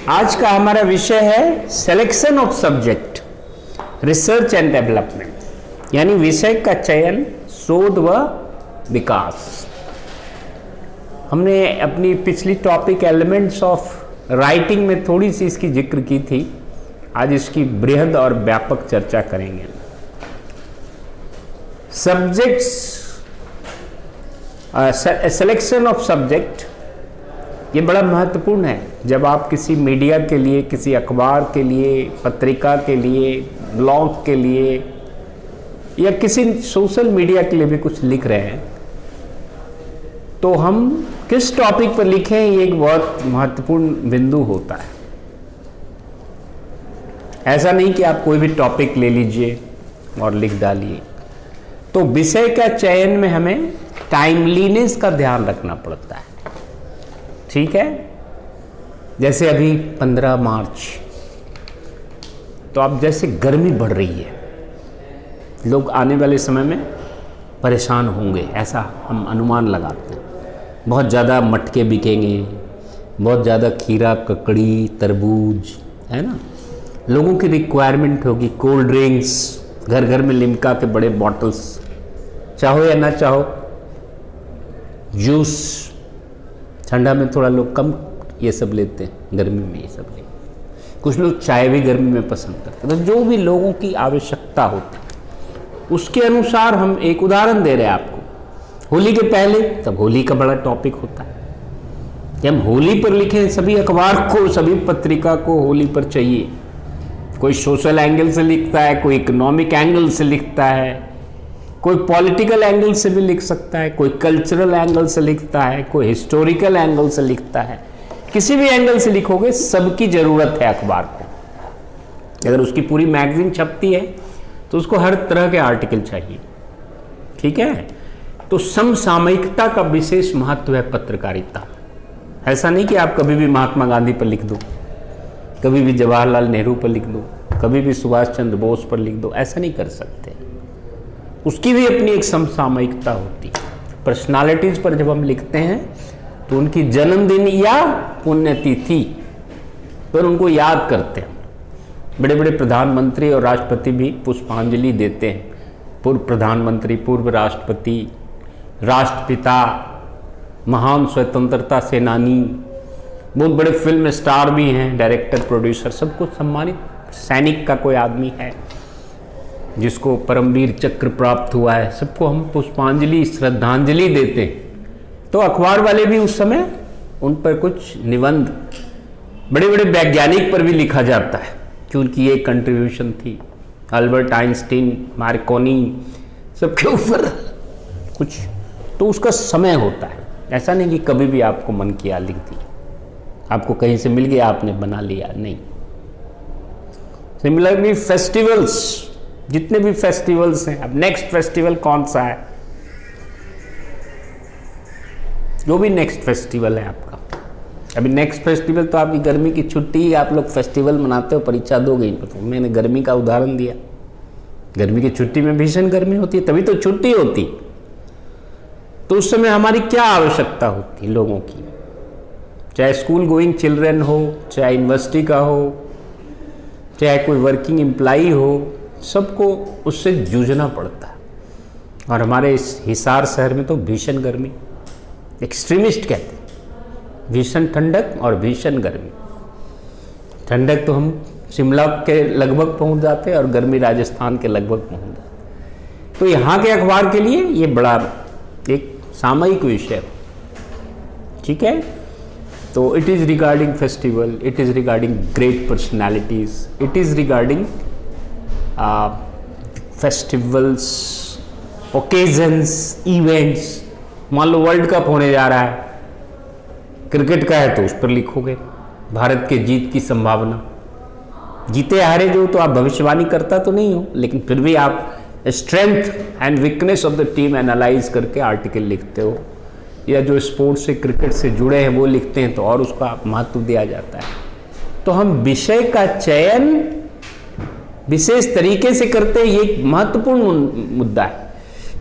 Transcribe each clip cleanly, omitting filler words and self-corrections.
आज का हमारा विषय है selection of subject, research and development, यानी विषय का चयन, शोध व विकास। हमने अपनी पिछली टॉपिक एलिमेंट्स ऑफ राइटिंग में थोड़ी सी इसकी जिक्र की थी। आज इसकी बृहद और व्यापक चर्चा करेंगे। सब्जेक्ट्स, सिलेक्शन ऑफ सब्जेक्ट, ये बड़ा महत्वपूर्ण है। जब आप किसी मीडिया के लिए, किसी अखबार के लिए, पत्रिका के लिए, ब्लॉग के लिए या किसी सोशल मीडिया के लिए भी कुछ लिख रहे हैं, तो हम किस टॉपिक पर लिखें, ये एक बहुत महत्वपूर्ण बिंदु होता है। ऐसा नहीं कि आप कोई भी टॉपिक ले लीजिए और लिख डालिए। तो विषय का चयन में हमें टाइमलीनेस का ध्यान रखना पड़ता है। ठीक है, जैसे अभी 15 मार्च, तो अब जैसे गर्मी बढ़ रही है, लोग आने वाले समय में परेशान होंगे, ऐसा हम अनुमान लगाते हैं। बहुत ज़्यादा मटके बिकेंगे, बहुत ज़्यादा खीरा, ककड़ी, तरबूज, है ना। लोगों की रिक्वायरमेंट होगी, कोल्ड ड्रिंक्स, घर घर में लिम्का के बड़े बॉटल्स, चाहो या ना चाहो, जूस, ठंडा में थोड़ा लोग कम ये सब लेते हैं, गर्मी में ये सब लेते हैं। कुछ लोग चाय भी गर्मी में पसंद करते हैं। तो जो भी लोगों की आवश्यकता होती है उसके अनुसार हम एक उदाहरण दे रहे हैं आपको। होली के पहले, तब होली का बड़ा टॉपिक होता है कि हम होली पर लिखें। सभी अखबार को, सभी पत्रिका को होली पर चाहिए। कोई सोशल एंगल से लिखता है, कोई इकोनॉमिक एंगल से लिखता है, कोई पॉलिटिकल एंगल से भी लिख सकता है, कोई कल्चरल एंगल से लिखता है, कोई हिस्टोरिकल एंगल से लिखता है। किसी भी एंगल से लिखोगे, सबकी ज़रूरत है अखबार को। अगर उसकी पूरी मैगजीन छपती है तो उसको हर तरह के आर्टिकल चाहिए। ठीक है, तो समसामयिकता का विशेष महत्व है पत्रकारिता। ऐसा नहीं कि आप कभी भी महात्मा गांधी पर लिख दो, कभी भी जवाहरलाल नेहरू पर लिख दो, कभी भी सुभाष चंद्र बोस पर लिख दो, ऐसा नहीं कर सकते। उसकी भी अपनी एक समसामयिकता होती है। पर्सनालिटीज पर जब हम लिखते हैं तो उनकी जन्मदिन या पुण्यतिथि पर उनको याद करते हैं। बड़े बड़े प्रधानमंत्री और राष्ट्रपति भी पुष्पांजलि देते हैं। पूर्व प्रधानमंत्री, पूर्व राष्ट्रपति, राष्ट्रपिता, महान स्वतंत्रता सेनानी, बहुत बड़े फिल्म स्टार भी हैं, डायरेक्टर, प्रोड्यूसर, सबको सम्मानित। सैनिक का कोई आदमी है जिसको परमवीर चक्र प्राप्त हुआ है, सबको हम पुष्पांजलि, श्रद्धांजलि देते हैं। तो अखबार वाले भी उस समय उन पर कुछ निबंध, बड़े बड़े वैज्ञानिक पर भी लिखा जाता है कि उनकी ये कंट्रीब्यूशन थी। अल्बर्ट आइंस्टीन, मार्कोनी, सबके ऊपर कुछ, तो उसका समय होता है। ऐसा नहीं कि कभी भी आपको मन किया लिख दी, आपको कहीं से मिल गया आपने बना लिया, नहीं। सिमिलरली फेस्टिवल्स, जितने भी फेस्टिवल्स हैं, अब नेक्स्ट फेस्टिवल कौन सा है, जो भी नेक्स्ट फेस्टिवल है आपका, अभी नेक्स्ट फेस्टिवल तो आपकी गर्मी की छुट्टी, आप लोग फेस्टिवल मनाते हो, परीक्षा दोगे। तो मैंने गर्मी का उदाहरण दिया। गर्मी की छुट्टी में भीषण गर्मी होती है, तभी तो छुट्टी होती। तो उस समय हमारी क्या आवश्यकता होती है लोगों की, चाहे स्कूल गोइंग चिल्ड्रन हो, चाहे यूनिवर्सिटी का हो, चाहे कोई वर्किंग एम्प्लॉई हो, सबको उससे जूझना पड़ता है। और हमारे इस हिसार शहर में तो भीषण गर्मी, एक्सट्रीमिस्ट कहते हैं, भीषण ठंडक और भीषण गर्मी। ठंडक तो हम शिमला के लगभग पहुंच जाते हैं और गर्मी राजस्थान के लगभग पहुंच जाते। तो यहाँ के अखबार के लिए ये बड़ा एक सामयिक विषय। ठीक है, तो it is regarding festival, it is regarding great personalities, it is regarding festivals, occasions, events. मान लो वर्ल्ड कप होने जा रहा है, क्रिकेट का है तो उस पर लिखोगे भारत के जीत की संभावना। जीते हारे जो, तो आप भविष्यवाणी करता तो नहीं हो, लेकिन फिर भी आप strength and weakness of the team analyse करके आर्टिकल लिखते हो। या जो स्पोर्ट्स से, क्रिकेट से जुड़े हैं वो लिखते हैं, तो और उसका महत्व दिया जाता है। तो हम विषय का चयन विशेष तरीके से करते हैं, ये एक महत्वपूर्ण मुद्दा है।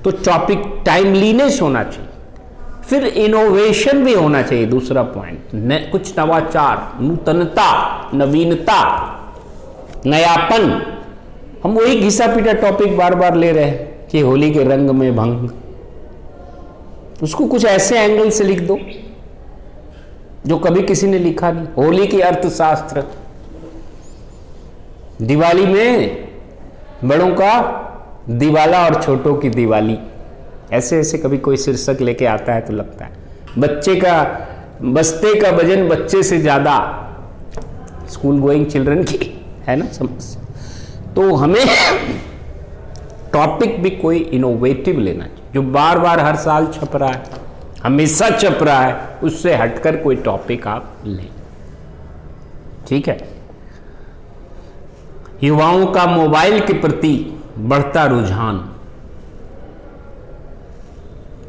तो टॉपिक टाइमलीनेस होना चाहिए, फिर इनोवेशन भी होना चाहिए। दूसरा पॉइंट, कुछ नवाचार, नूतनता, नवीनता, नयापन। हम वही घिसा पीटा टॉपिक बार बार ले रहे हैं कि होली के रंग में भंग। उसको कुछ ऐसे एंगल से लिख दो जो कभी किसी ने लिखा नहीं। होली की अर्थशास्त्र, दिवाली में बड़ों का दिवाला और छोटों की दिवाली, ऐसे ऐसे कभी कोई शीर्षक लेके आता है तो लगता है बच्चे का बस्ते का वजन बच्चे से ज्यादा, स्कूल गोइंग चिल्ड्रन की है ना समस्या। तो हमें टॉपिक भी कोई इनोवेटिव लेना चाहिए, जो बार बार हर साल छप रहा है, हमेशा छप रहा है, उससे हटकर कोई टॉपिक आप लें। ठीक है। युवाओं का मोबाइल के प्रति बढ़ता रुझान,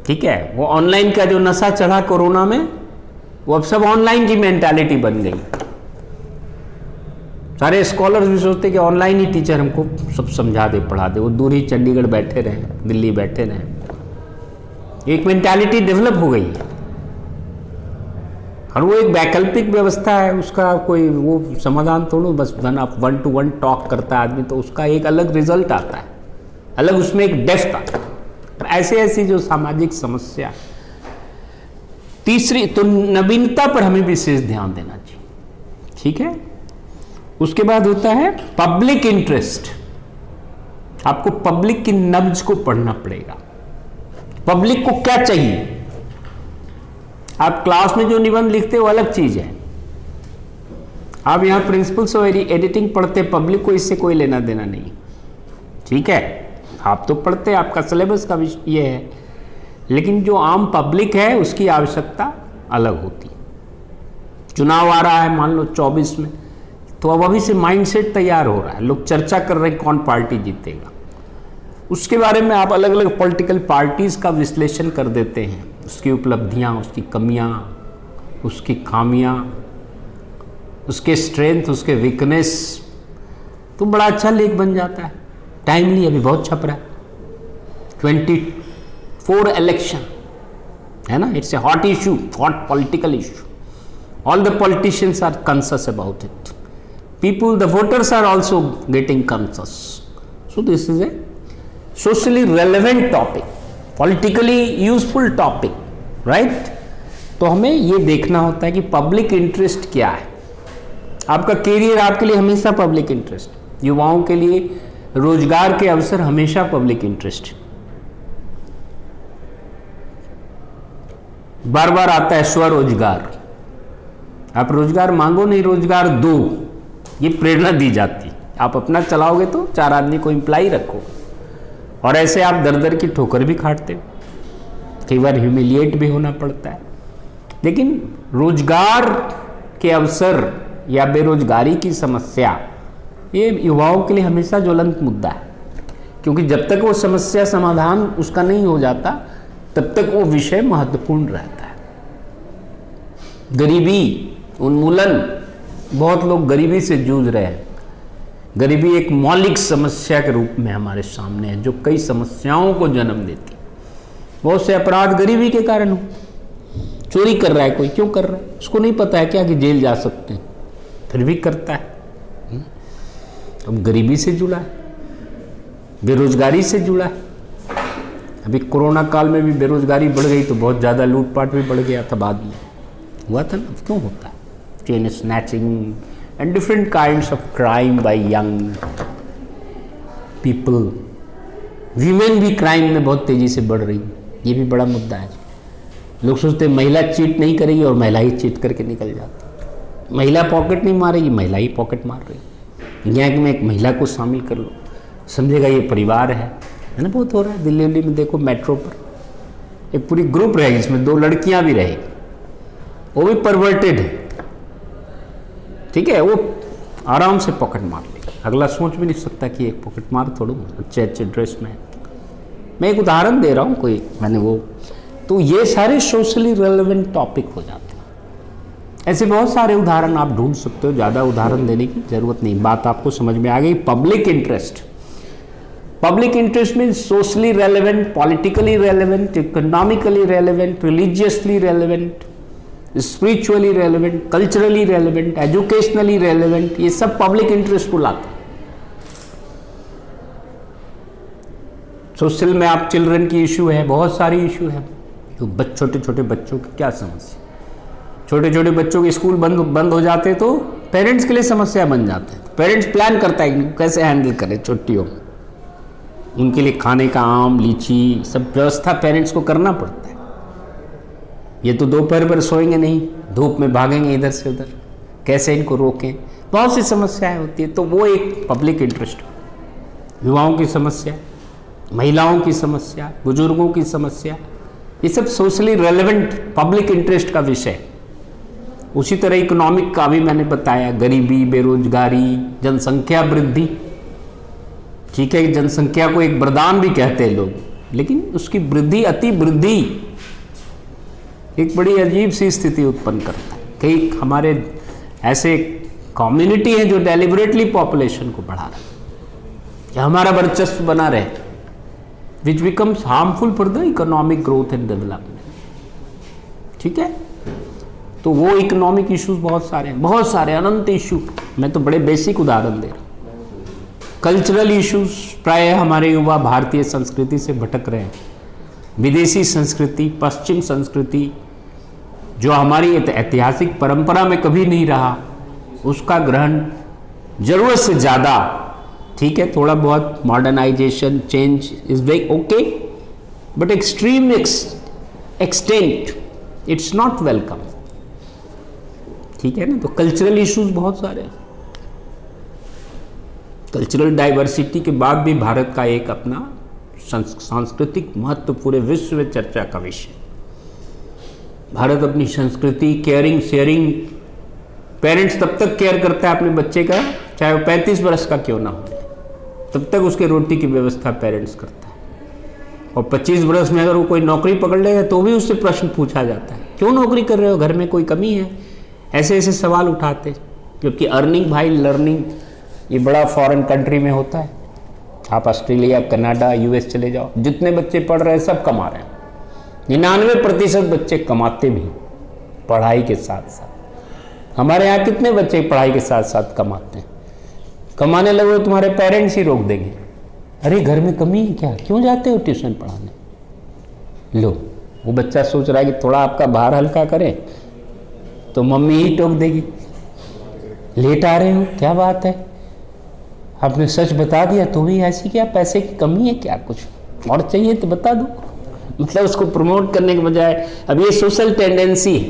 ठीक है, वो ऑनलाइन का जो नशा चढ़ा कोरोना में, वो अब सब ऑनलाइन की मेंटालिटी बन गई। सारे स्कॉलर्स भी सोचते कि ऑनलाइन ही टीचर हमको सब समझा दे पढ़ा दे, वो दूर ही चंडीगढ़ बैठे रहे, दिल्ली बैठे रहे। एक मेंटालिटी डेवलप हो गई है और वो एक वैकल्पिक व्यवस्था है, उसका कोई वो समाधान थोड़ा, बस वन टू वन टॉक करता है आदमी तो उसका एक अलग रिजल्ट आता है, अलग उसमें एक डेप्थ आता है। ऐसे ऐसी जो सामाजिक समस्या। तीसरी तो नवीनता पर हमें विशेष ध्यान देना चाहिए। ठीक है। उसके बाद होता है पब्लिक इंटरेस्ट। आपको पब्लिक की नब्ज को पढ़ना पड़ेगा, पब्लिक को क्या चाहिए। आप क्लास में जो निबंध लिखते हो अलग चीज है, आप यहां प्रिंसिपल्स ऑफ एडिटिंग पढ़ते, पब्लिक को इससे कोई लेना देना नहीं। ठीक है, आप तो पढ़ते, आपका सिलेबस का विषय ये है, लेकिन जो आम पब्लिक है उसकी आवश्यकता अलग होती। चुनाव आ रहा है मान लो 24 में, तो अब अभी से माइंडसेट तैयार हो रहा है, लोग चर्चा कर रहे हैं कौन पार्टी जीतेगा। उसके बारे में आप अलग अलग पॉलिटिकल पार्टीज का विश्लेषण कर देते हैं, उसकी उपलब्धियां, उसकी कमियां, उसकी खामियां, उसके स्ट्रेंथ, उसके वीकनेस, तो बड़ा अच्छा लेख बन जाता है। टाइमली अभी बहुत छप रहा है, 24 इलेक्शन है ना, it's a hot issue, hot political issue. All the politicians are conscious about it, people, the voters are also getting conscious. So this is a socially relevant topic, politically useful topic, right? तो हमें ये देखना होता है कि public interest क्या है। आपका कैरियर आपके लिए हमेशा पब्लिक इंटरेस्ट, युवाओं के लिए रोजगार के अवसर हमेशा पब्लिक इंटरेस्ट। बार बार आता है स्वरोजगार, आप रोजगार मांगो नहीं, रोजगार दो, ये प्रेरणा दी जाती। आप अपना चलाओगे तो 4 आदमी को एम्प्लाई रखो, और ऐसे आप दर दर की ठोकर भी खाटते हो, कई बार ह्यूमिलिएट भी होना पड़ता है। लेकिन रोजगार के अवसर या बेरोजगारी की समस्या, ये युवाओं के लिए हमेशा ज्वलंत मुद्दा है, क्योंकि जब तक वो समस्या समाधान उसका नहीं हो जाता तब तक वो विषय महत्वपूर्ण रहता है। गरीबी उन्मूलन, बहुत लोग गरीबी से जूझ रहे हैं। गरीबी एक मौलिक समस्या के रूप में हमारे सामने है, जो कई समस्याओं को जन्म देती। बहुत से अपराध गरीबी के कारण हो। चोरी कर रहा है कोई, क्यों कर रहा है, उसको नहीं पता है क्या कि जेल जा सकते हैं, फिर भी करता है। अब गरीबी से जुड़ा है, बेरोजगारी से जुड़ा है। अभी कोरोना काल में भी बेरोजगारी बढ़ गई तो बहुत ज़्यादा लूटपाट भी बढ़ गया था, बाद में हुआ था ना, क्यों होता है। Chain snatching and different kinds of crime by young people. Women भी क्राइम में बहुत तेजी से बढ़ रही है, ये भी बड़ा मुद्दा है। लोग सोचते हैं महिला चीट नहीं करेगी और महिला ही चीट करके निकल जाती। महिला पॉकेट नहीं मारेगी, महिला ही पॉकेट मार रही। गैंग में एक महिला को शामिल कर लो, समझेगा ये परिवार है ना। बहुत हो रहा है दिल्ली में, देखो मेट्रो पर एक पूरी ग्रुप रहेगी, इसमें 2 लड़कियां भी रहेगी, वो भी परवर्टेड है। ठीक है, वो आराम से पॉकेट मार लेगा, अगला सोच भी नहीं सकता कि एक पॉकेट मार थोड़ा अच्छे अच्छे ड्रेस में। मैं एक उदाहरण दे रहा हूँ, कोई मैंने वो, तो ये सारे सोशली रेलेवेंट टॉपिक हो जाते हैं। ऐसे बहुत सारे उदाहरण आप ढूंढ सकते हो, ज़्यादा उदाहरण देने की जरूरत नहीं, बात आपको समझ में आ गई। Public interest, public interest means socially relevant, politically relevant, economically relevant, religiously relevant, spiritually relevant, culturally relevant, educationally relevant, ये सब पब्लिक इंटरेस्ट को लाते हैं। सोशल में आप चिल्ड्रन की इशू है, बहुत सारी इशू है। तो छोटे छोटे बच्चों की क्या समस्या, छोटे छोटे बच्चों के स्कूल बंद हो जाते तो पेरेंट्स के लिए समस्या बन जाते हैं। पेरेंट्स प्लान करता है कि कैसे हैंडल करें छुट्टियों में, उनके लिए खाने का आम लीची सब व्यवस्था पेरेंट्स को करना पड़ता है। ये तो दोपहर पर सोएंगे नहीं, धूप में भागेंगे इधर से उधर, कैसे इनको रोकें, बहुत सी समस्याएं होती है। तो वो एक पब्लिक इंटरेस्ट, युवाओं की समस्या, महिलाओं की समस्या, बुजुर्गों की समस्या, ये सब सोशली रेलेवेंट पब्लिक इंटरेस्ट का विषय। उसी तरह इकोनॉमिक का भी मैंने बताया, गरीबी, बेरोजगारी, जनसंख्या वृद्धि। ठीक है, जनसंख्या को एक वरदान भी कहते हैं लोग, लेकिन उसकी वृद्धि, अति वृद्धि एक बड़ी अजीब सी स्थिति उत्पन्न करता है। कई हमारे ऐसे कम्युनिटी हैं जो डेलिबरेटली पॉपुलेशन को बढ़ा रहे हैं कि हमारा वर्चस्व बना रहे, which becomes harmful for the economic growth and development. ठीक है, तो वो इकोनॉमिक इश्यूज बहुत सारे हैं, बहुत सारे अनंत इशू। मैं तो बड़े बेसिक उदाहरण दे रहा हूँ। कल्चरल इश्यूज, प्राय हमारे युवा भारतीय संस्कृति से भटक रहे हैं। विदेशी संस्कृति, पश्चिम संस्कृति, जो हमारी ऐतिहासिक परंपरा में कभी नहीं रहा, उसका ग्रहण जरूरत से ज़्यादा। ठीक है, थोड़ा बहुत modernisation, change is very okay, but extreme extent it's not welcome. ठीक है ना, तो कल्चरल इश्यूज बहुत सारे हैं। कल्चरल डाइवर्सिटी के बाद भी भारत का एक अपना सांस्कृतिक महत्व पूरे विश्व में चर्चा का विषय। भारत अपनी संस्कृति, केयरिंग, शेयरिंग, पेरेंट्स तब तक केयर करता है अपने बच्चे का, चाहे वो 35 वर्ष का क्यों ना हो, तब तक उसके रोटी की व्यवस्था पेरेंट्स करता है। और 25 वर्ष में अगर वो कोई नौकरी पकड़ लेगा तो भी उससे प्रश्न पूछा जाता है, क्यों नौकरी कर रहे हो, घर में कोई कमी है, ऐसे ऐसे सवाल उठाते। जबकि अर्निंग भाई, लर्निंग ये बड़ा फॉरेन कंट्री में होता है। आप ऑस्ट्रेलिया, कनाडा, यूएस चले जाओ, जितने बच्चे पढ़ रहे हैं सब कमा रहे हैं। 99% बच्चे कमाते भी पढ़ाई के साथ साथ। हमारे यहाँ कितने बच्चे पढ़ाई के साथ साथ कमाते हैं? कमाने लगो तुम्हारे पेरेंट्स ही रोक देंगे, अरे घर में कमी है क्या, क्यों जाते हो ट्यूशन पढ़ाने। लो, वो बच्चा सोच रहा है कि थोड़ा आपका भार हल्का करें तो मम्मी ही टोक देगी, लेट आ रहे हो, क्या बात है, आपने सच बता दिया तो भी ऐसी क्या, पैसे की कमी है क्या, कुछ और चाहिए तो बता दो। मतलब उसको प्रमोट करने के बजाय अब ये सोशल टेंडेंसी है।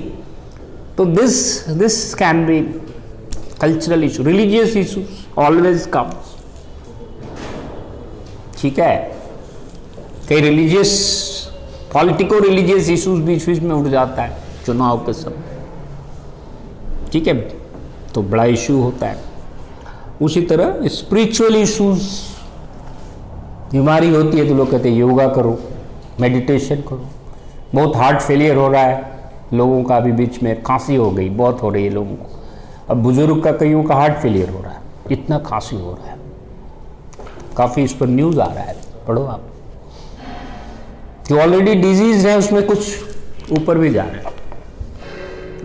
तो this can be cultural issue, religious issue always comes. ठीक है, कई रिलीजियस, पॉलिटिको रिलीजियस इशूज बीच बीच में उठ जाता है चुनाव के समय। ठीक है, तो बड़ा इशू होता है। उसी तरह स्पिरिचुअल इश्यूज, बीमारी होती है तो लोग कहते हैं योगा करो, मेडिटेशन करो। बहुत हार्ट फेलियर हो रहा है लोगों का, अभी बीच में खांसी हो गई, बहुत हो रही है लोगों को। अब बुजुर्ग का, कईयों का हार्ट फेलियर हो रहा है, इतना खांसी हो रहा है, काफ़ी इस पर न्यूज़ आ रहा है, पढ़ो आप। जो ऑलरेडी डिजीज है उसमें कुछ ऊपर भी जा रहा है।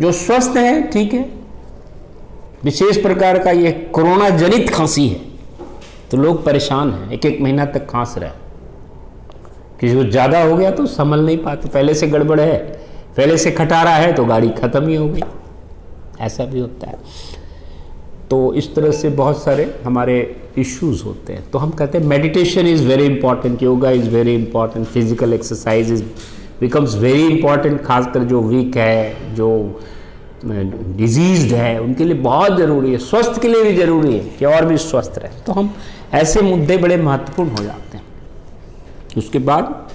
जो स्वस्थ है ठीक है, विशेष प्रकार का ये कोरोना जनित खांसी है तो लोग परेशान हैं, 1-1 महीना तक खांस रहे हैं। किसी को ज़्यादा हो गया तो संभल नहीं पाते, पहले से गड़बड़ है, पहले से खटारा है तो गाड़ी खत्म ही हो गई, ऐसा भी होता है। तो इस तरह से बहुत सारे हमारे इश्यूज होते हैं। तो हम कहते हैं meditation is very important, yoga is very important, physical exercise is becomes very important. खासकर जो वीक है, जो डिजीज्ड है, उनके लिए बहुत ज़रूरी है, स्वस्थ के लिए भी ज़रूरी है कि और भी स्वस्थ रहे। तो हम ऐसे मुद्दे बड़े महत्वपूर्ण हो जाते हैं। उसके बाद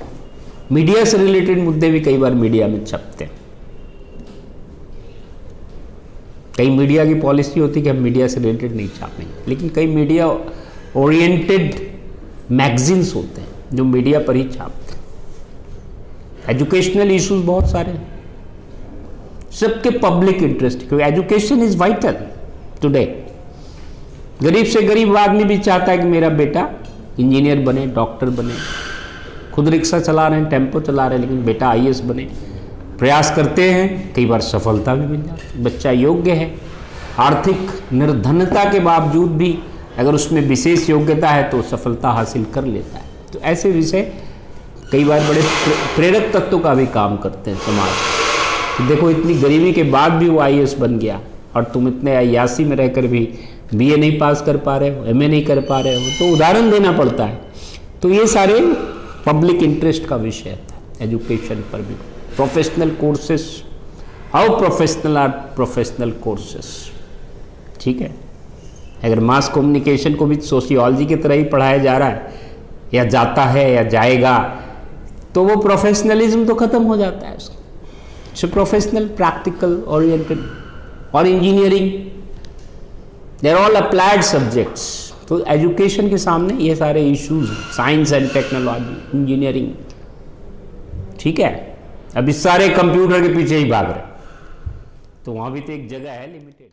मीडिया से रिलेटेड मुद्दे भी कई बार मीडिया में छपते हैं। कई मीडिया की पॉलिसी होती है कि हम मीडिया से रिलेटेड नहीं छापेंगे, लेकिन कई मीडिया ओरिएंटेड मैगजीन्स होते हैं जो मीडिया पर ही छापते हैं। एजुकेशनल इश्यूज बहुत सारे हैं, सबके पब्लिक इंटरेस्ट, क्योंकि एजुकेशन इज वाइटल टुडे। गरीब से गरीब आदमी भी चाहता है कि मेरा बेटा इंजीनियर बने, डॉक्टर बने, खुद रिक्शा चला रहे हैं, टेम्पो चला रहे हैं, लेकिन बेटा IAS बने, प्रयास करते हैं, कई बार सफलता भी मिल जाती है। बच्चा योग्य है, आर्थिक निर्धनता के बावजूद भी अगर उसमें विशेष योग्यता है तो सफलता हासिल कर लेता है। तो ऐसे विषय कई बार बड़े प्रेरक तत्व का भी काम करते हैं समाज। तो देखो इतनी गरीबी के बाद भी वो IAS बन गया, और तुम इतने अय्यासी में रहकर भी BA नहीं पास कर पा रहे हो, MA नहीं कर पा रहे हो, तो उदाहरण देना पड़ता है। तो ये सारे पब्लिक इंटरेस्ट का विषय है एजुकेशन पर भी। Professional courses, how professional are professional courses, ठीक है। अगर मास कम्युनिकेशन को भी सोशियोलॉजी की तरह ही पढ़ाया जा रहा है या जाता है या जाएगा, तो वो प्रोफेशनलिज्म तो खत्म हो जाता है उसका। सो प्रोफेशनल, प्रैक्टिकल ओरिएंटेड और engineering, they are all applied subjects. तो एजुकेशन के सामने ये सारे issues, science and technology, engineering, ठीक है। अब इस सारे कंप्यूटर के पीछे ही भाग रहे, तो वहाँ भी तो एक जगह है लिमिटेड।